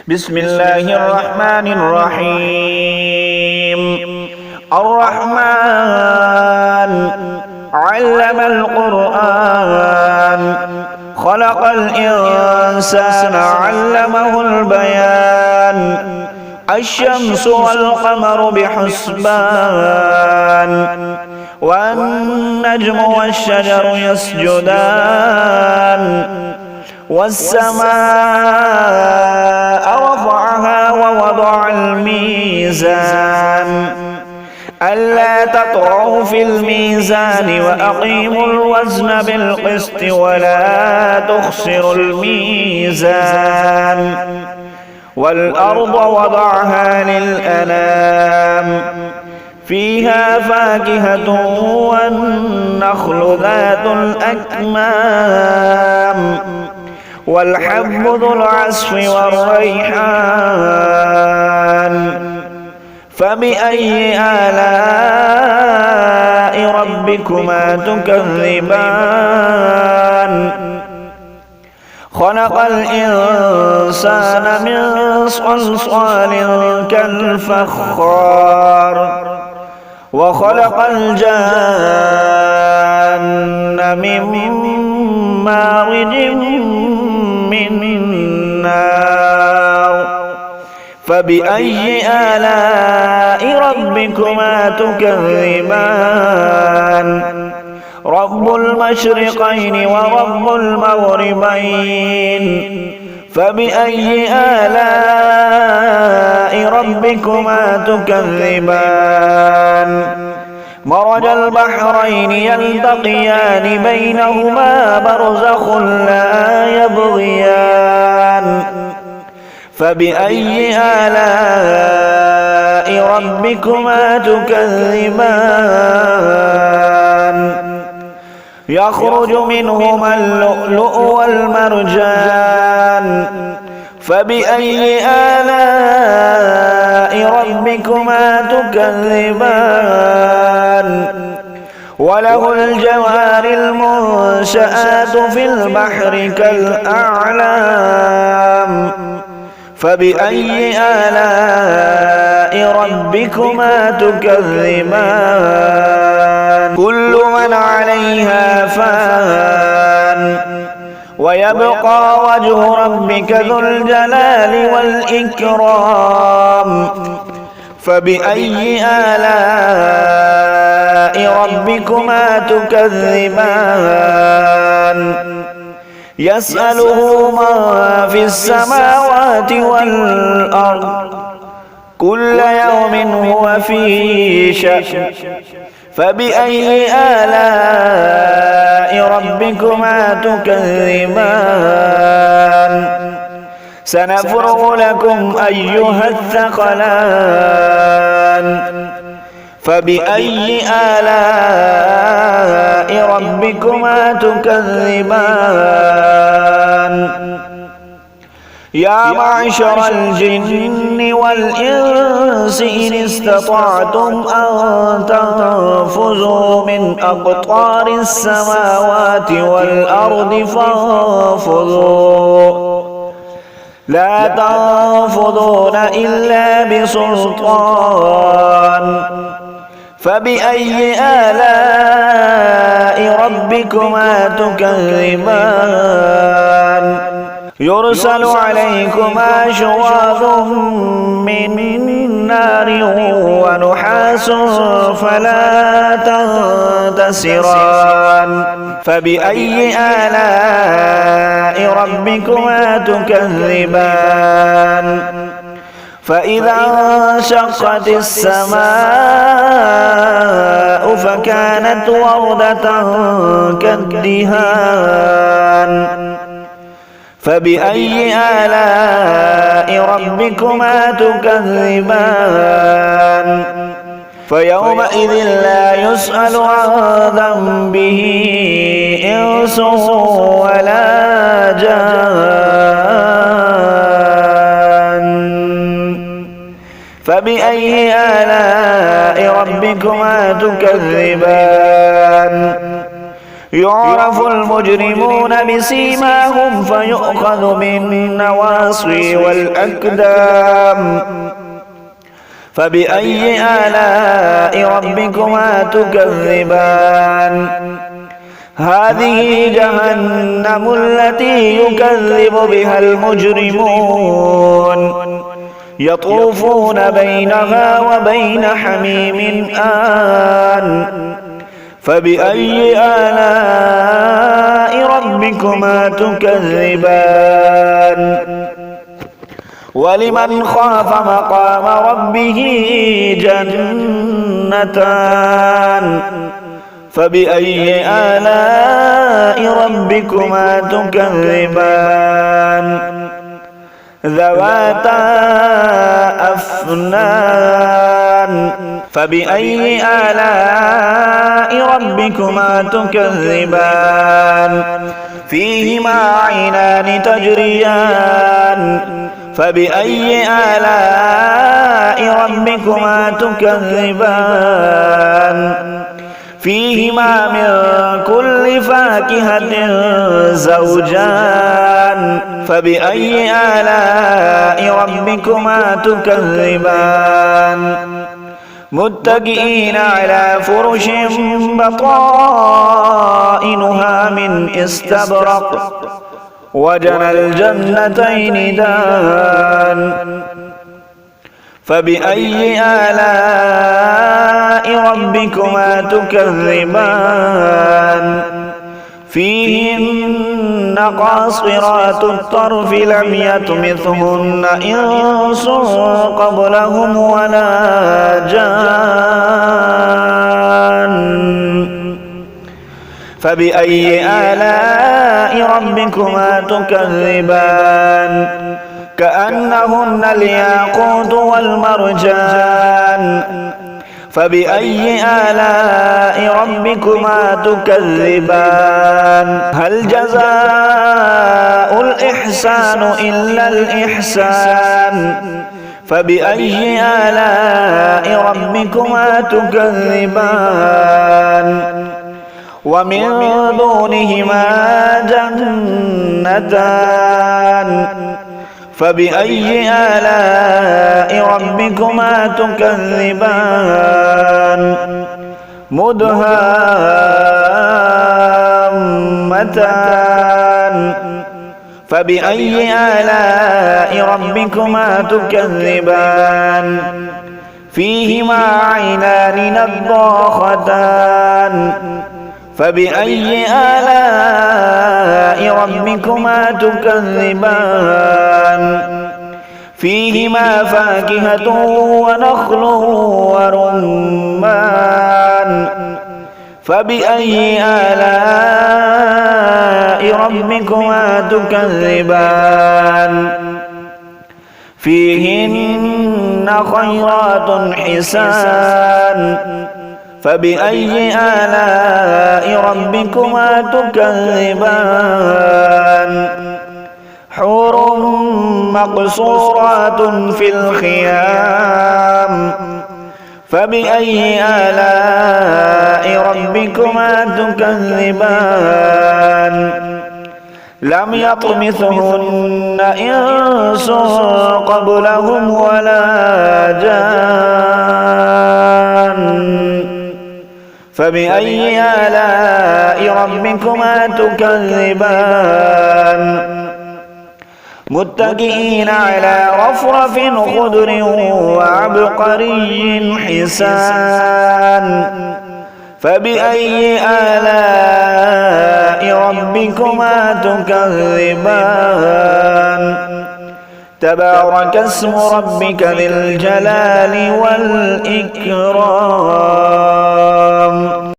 بسم الله الرحمن الرحيم الرحمن علم القرآن خلق الإنسان علمه البيان الشمس والقمر بحسبان والنجم والشجر يسجدان والسماء رفعها ووضع الميزان ألا تطغوا في الميزان وأقيموا الوزن بالقسط ولا تخسروا الميزان والأرض وضعها للأنام فيها فاكهة والنخل ذات الأكمام والحب ذو العصف والريحان فبأي آلاء ربكما تكذبان خلق الإنسان من صلصال كالفخار وخلق الجان من مارج من نار فبأي آلاء ربكما تكذبان رب المشرقين ورب المغربين فبأي آلاء ربكما تكذبان مرج البحرين يلتقيان بينهما برزخ لا يبغيان فبأي آلاء ربكما تكذبان يخرج منهما اللؤلؤ والمرجان فبأي آلاء ربكما تكذبان وله الجوار المنشآت في البحر كالأعلام فبأي آلاء ربكما تكذبان كل من عليها فان ويبقى وجه ربك ذو الجلال والإكرام فبأي آلاء ربكما تكذبان يسأله من في السماوات والأرض كل يوم هو في شأن فبأي آلاء ربكما تكذبان سنفرغ لكم أيها الثقلان فبأي آلاء ربكما تكذبان يا معشر الجن والإنس إن استطعتم أن تنفذوا من أقطار السماوات والأرض فانفذوا لا تنفذون إلا بسلطان فبأي آلاء ربكما تكذبان يرسل عليكما شواظ من نار ونحاس فلا تنتصران فبأي آلاء ربكما تكذبان فإذا انشقت السماء فكانت وردة كالدهان فبأي آلاء ربكما تكذبان فيومئذ لا يسأل عن ذنبه إنس ولا جان فبأي آلاء ربكما تكذبان يعرف المجرمون بسيماهم فيؤخذ بالنواصي والأقدام فبأي آلاء ربكما تكذبان هذه جهنم التي يكذب بها المجرمون يطوفون بينها وبين حميم آن فبأي آلاء ربكما تكذبان ولمن خاف مقام ربه جنتان فبأي آلاء ربكما تكذبان ذواتا أفنان فبأي آلاء ربكما تكذبان فيهما عينان تجريان فبأي آلاء ربكما تكذبان فيهما من كل فاكهة زوجان فبأي آلاء ربكما تكذبان متكئين على فرش بطائنها من استبرق وجنى الجنتين دان فبأي آلاء ربكما تكذبان فيهن قاصرات الطرف لم يطمثهن إنس قبلهم ولا جان فبأي آلاء ربكما تكذبان كأنهن الياقوت والمرجان فبأي آلاء ربكما تكذبان هل جزاء الإحسان إلا الإحسان فبأي آلاء ربكما تكذبان ومن دونهما جنتان فبأي آلاء ربكما تكذبان مدهامتان فبأي آلاء ربكما تكذبان فيهما عينان نضاختان فبأي آلاء ربكما تكذبان فيهما فاكهة ونخل ورمان فبأي آلاء ربكما تكذبان فيهن خيرات حسان فبأي آلاء ربكما تكذبان حور مقصورات في الخيام فبأي آلاء ربكما تكذبان لم يطمثهن إنس قبلهم ولا جان فبأي آلاء ربكما تكذبان متكئين على رفرف خضر وعبقري حسان فبأي آلاء ربكما تكذبان تبارك اسم ربك ذي الجلال والإكرام